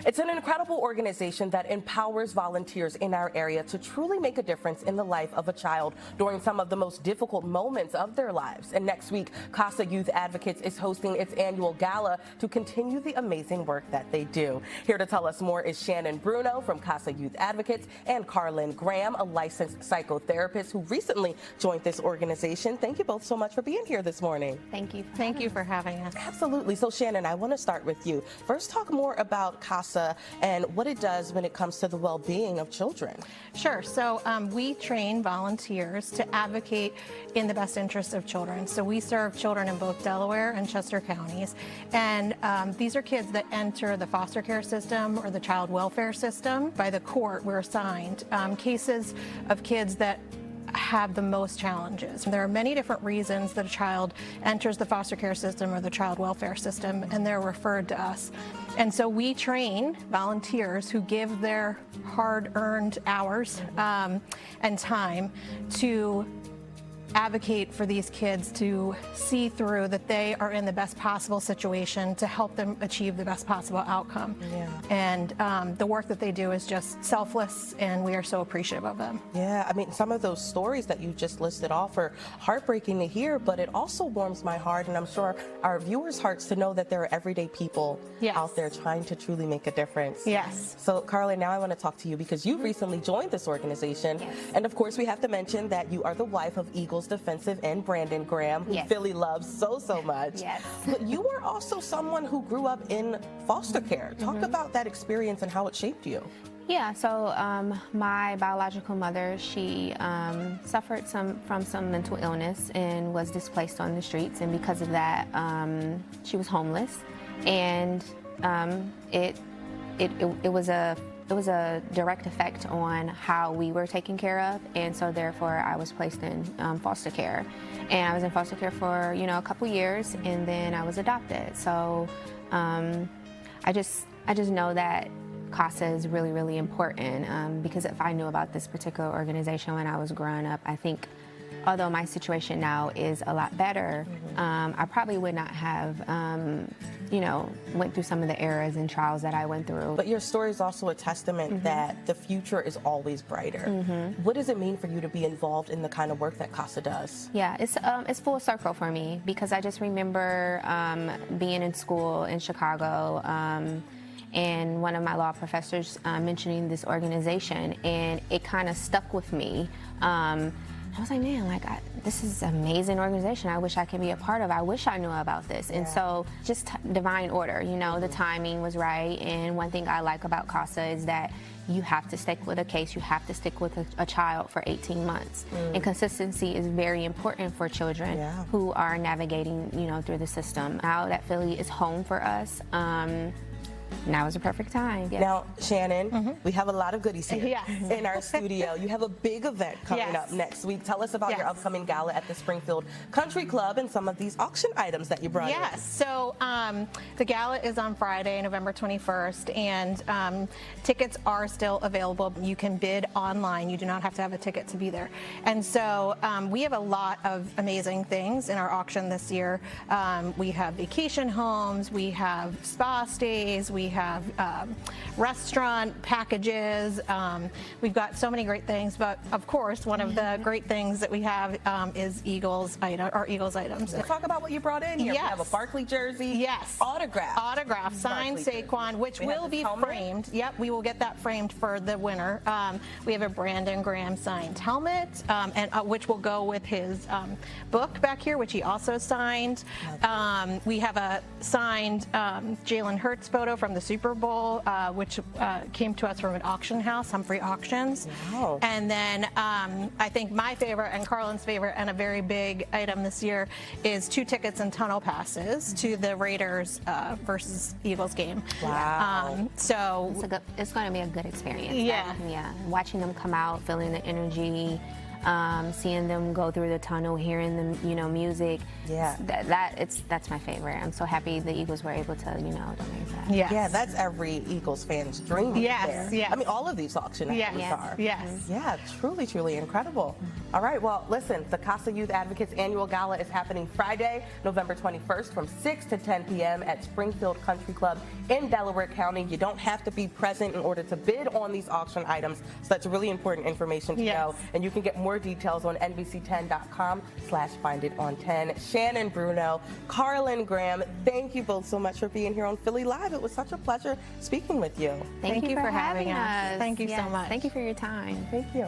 It's an incredible organization that empowers volunteers in our area to truly make a difference in the life of a child during some of the most difficult moments of their lives. And next week, CASA Youth Advocates is hosting its annual gala to continue the amazing work that they do. Here to tell us more is Shannon Bruno from CASA Youth Advocates and Carlin Graham, a licensed psychotherapist who recently joined this organization. Thank you both so much for being here this morning. Thank you. Thank you for having us. Absolutely. So Shannon, I want to start with you. First, talk more about CASA and what it does when it comes to the well-being of children. Sure. So we train volunteers to advocate in the best interest of children. So we serve children in both Delaware and Chester counties. And these are kids that enter the foster care system or the child welfare system. By the court, we're assigned cases of kids that have the most challenges. There are many different reasons that a child enters the foster care system or the child welfare system, and they're referred to us. And so we train volunteers who give their hard-earned hours and time to advocate for these kids to see through that they are in the best possible situation to help them achieve the best possible outcome. Yeah. And the work that they do is just selfless, and we are so appreciative of them. Yeah, I mean, some of those stories that you just listed off are heartbreaking to hear, but it also warms my heart, and I'm sure our viewers' hearts, to know that there are everyday people Yes. out there trying to truly make a difference. Yes. So, Carly, now I want to talk to you because you recently joined this organization. Yes. And of course, we have to mention that you are the wife of Eagles defensive end Brandon Graham, who Yes. Philly loves so much. Yes. But you were also someone who grew up in foster care. Talk about that experience and how it shaped you. Yeah, so my biological mother, she suffered from some mental illness and was displaced on the streets, and because of that, she was homeless, and it was a direct effect on how we were taken care of, and so therefore I was placed in foster care, and I was in foster care for a couple years, and then I was adopted. So I just know that CASA is really important, because if I knew about this particular organization when I was growing up, I think although my situation now is a lot better, I probably would not have went through some of the eras and trials that I went through. But your story is also a testament that the future is always brighter. What does it mean for you to be involved in the kind of work that CASA does? Yeah, it's full circle for me, because I just remember being in school in Chicago, and one of my law professors mentioning this organization, and it kind of stuck with me. I was like, man, this is an amazing organization. I wish I could be a part of it. I wish I knew about this. And so just divine order, the timing was right. And one thing I like about CASA is that you have to stick with a case. You have to stick with a child for 18 months. And consistency is very important for children who are navigating, through the system. Now that Philly is home for us, now is the perfect time. Yes. Now, Shannon, we have a lot of goodies here Yes. in our studio. You have a big event coming up next week. Tell us about your upcoming gala at the Springfield Country Club and some of these auction items that you brought in. Yes, so the gala is on Friday, November 21st, and tickets are still available. You can bid online. You do not have to have a ticket to be there. And so we have a lot of amazing things in our auction this year. We have vacation homes, we have spa stays, we have restaurant packages. We've got so many great things, but of course, one of the great things that we have is Eagles items. Let's talk about what you brought in here. Yes. We have a Barkley jersey. Yes. Autograph. Signed Saquon, which will be framed. Yep, we will get that framed for the winner. We have a Brandon Graham signed helmet, and which will go with his book back here, which he also signed. We have a signed Jalen Hurts photo from the Super Bowl, which came to us from an auction house, Humphrey Auctions. Wow. And then I think my favorite and Carlin's favorite and a very big item this year is 2 tickets and tunnel passes to the Raiders versus Eagles game. Wow. It's going to be a good experience. Yeah. Yeah. Watching them come out, feeling the energy, seeing them go through the tunnel, hearing the, you know, music. Yeah. That's my favorite. I'm so happy the Eagles were able to, you know, donate that. Yes. Yeah, that's every Eagles fan's dream. Yes, there. yes. I mean, all of these auction items Yes, are. yes. Yeah, truly, truly incredible. All right, well, listen, the CASA Youth Advocates Annual Gala is happening Friday, November 21st from 6 to 10 p.m. at Springfield Country Club in Delaware County. You don't have to be present in order to bid on these auction items, so that's really important information to know. And you can get more details on NBC10.com/finditon10. Shannon Bruno, Carlin Graham, thank you both so much for being here on Philly Live. It was such a pleasure speaking with you. Thank you for having us. Thank you so Yes, much. Thank you for your time. Thank you.